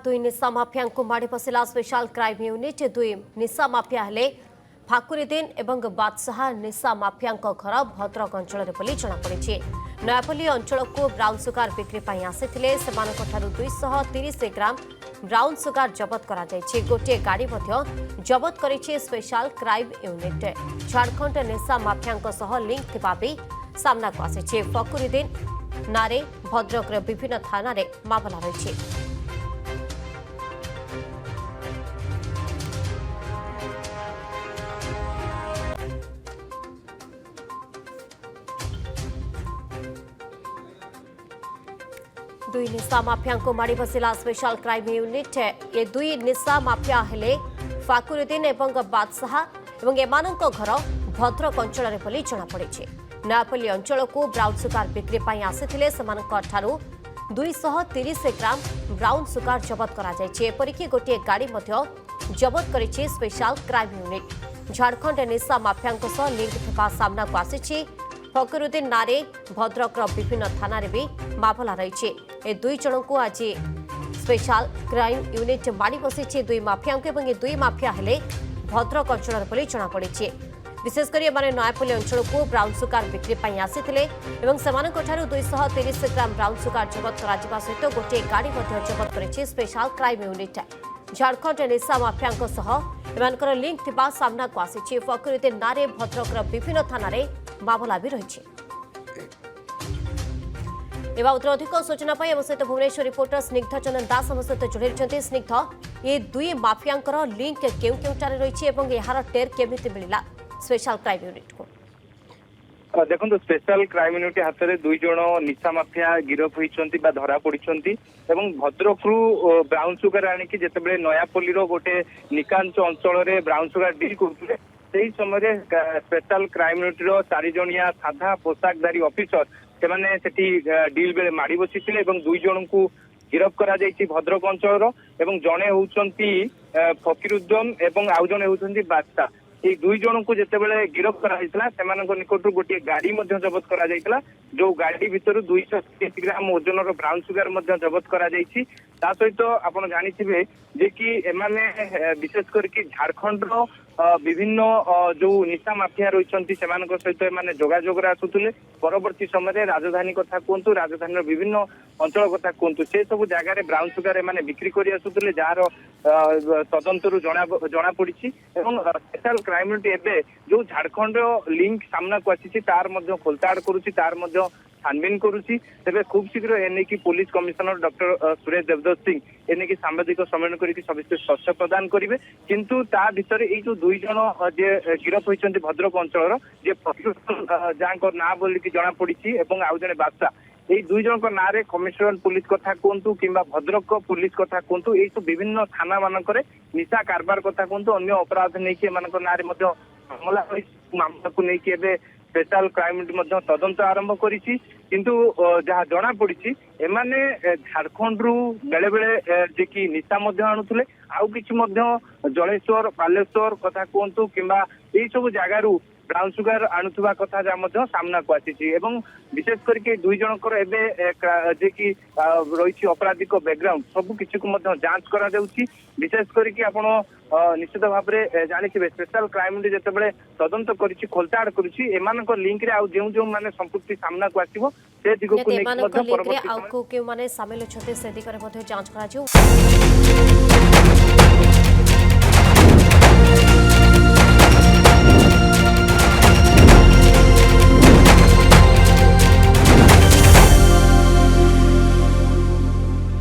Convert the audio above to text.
दुई निशा माफिया को माड़ी पशिला स्पेशल क्राइम यूनिट दुई निशा माफिया हेले फाकुरीदीन एवं बादशाह निशा माफिया घर भद्रक अंचल जमापड़ी। नयापल्ली अंचल को ब्राउन सुगार बिक्री आसी 230 ग्राम ब्राउन सुगार जबत करा गोटे गाड़ी जबत करिछि स्पेशल क्राइम यूनिट। झारखंड निशा माफिया लिंक थिबा भी सामना को आसी। फकुरीदीन नारे भद्रक विभिन्न थाना रे मामला रही। दुई निशा माफिया को माड़ी बसिला स्पेशल क्राइम यूनिट। ये दुई निशा माफिया हेले फाकुरीदीन एवं बादशाह एवं एमानक घर भद्रक अंचल जमापड़ी। नयापल्ली अंचल को ब्राउन सुगार बिक्री आसी 230 ग्राम ब्राउन सुगार जबत करा एपरिकी गोटे गाड़ी जबत करिछि स्पेशल क्राइम यूनिट। झारखंड निशा माफिया लिंक थिबा सामना को आसी। फकुरुद्दीन नारे भद्रक विभिन्न थाना रे भी मामला रही। ए दुई जन को आज स्पेशल क्राइम यूनिट माड़ी बसी। दुई माफिया ये दुई माफिया हेले भद्रक अंचल जमापड़ी। विशेषकर एमाने नयापल्ली अंचल को ब्राउन सुगार बिक्री आसी 230 ग्राम ब्राउन सुगार जबत करा सहित गोटे गाड़ी जबत करिछि स्पेशल क्राइम यूनिट। झारखंड निशा माफिया लिंक थिबा सामना को आसी। फकुरुद्दीन नारे भद्रक विभिन्न थाना रे मामला भी रही। अधिक सूचना पाई सहित भुवनेश्वर रिपोर्टर स्निग्ध चंदन दास हम सहित जोड़ी। स्निग्ध ये दुई माफिया लिंक केउ केउटारे रही और यार टेर केमिति मिलिला स्पेशल क्राइम यूनिट को? देखो स्पेशल क्राइम यूनिट हाथ में दुई जन निशा माफिया गिरफ होती धरा पड़ी भद्रक ब्राउन सुगार आणिकी जिते नयापल्ली गोटे निकांच अंचल ब्राउन सुगार डील करते से समय स्पेशल क्राइम यूनिट 4 जणिया साधा पोशाकधारी ऑफिसर से डील बेले माड़ी बसी दुई जन को गिरफ करा भद्रक अंचल जड़े होती फकीरुद्दीन एवं आउ जड़े होती बादशाह। ये दुई जन को जिते गिरफ करा निकट गोटे गाड़ी जबत करा जो गाड़ी भितर 230 ग्राम ओजन ब्राउन सुगार जबत करा सहित आप जानी जे कि एमाने विशेष करके झारखंड विभिन्न जो निशा माफिया रही सहित जोगाजोग आसुले परवर्ती समय राजधानी कथा कहतु राजधानी विभिन्न अंचल कथा कहतु से सब जगार ब्राउन सुगार एमाने बिक्री कर आसुले जार तदंतर जना पड़ी। स्पेशल क्राइम यूनिट एबे जो झारखंड लिंक सामना को आसी तार खोलताड़ करुच्ची तार छानबीन करुच्ची तेज खूब शीघ्र एने police commissioner doctor Suresh Devdutt Singh एने सांबादिक सम्मेलन करके सविशेष तथ्य प्रदान करेंगे। किंतु ता भितर ये जो दुई जन जे गिरफ होती भद्रक अंचल जहाँ ना बोलिकी जना पड़ी आउ जड़े बादशाह ये दुई जन ना कमिशनर पुलिस कथा कहतु कि भद्रक पुलिस कथा कहतु ये सब विभिन्न थाना मानक निशा कारबार कथा कहतु अन्य अपराध नहीं ना मामला मामला को लेकिन स्पेशल क्राइम यूनिट तदंत आरंभ करिछि। किंतु जहाँ जना पड़ी एमाने झारखंड रु बेले बेले जे कि निशा आणुले आउ किछि जलेश्वर बालेश्वर कथा कहतु कि सब जगार ब्राउन सुगार आणुवा कथा जहाँ सामना को आसी विशेष करके दुई जनकर एवं जे कि रही अपराधिक बैकग्राउंड सबू किसी को जांच करा जाउछि। विशेष करके आपण निश्चित भाव में जानिथिबे स्पेशल क्राइम यूनिट जितेबाला तदंत करिछि खोलताड़ करिछि एमानक लिंक रे आउ जेउ जेउ माने संपृक्ति सामना को आसीबो से दिगो को लेके परवर्ती आउ को के माने शामिल छथि से दिगरे जांच करा जाउ।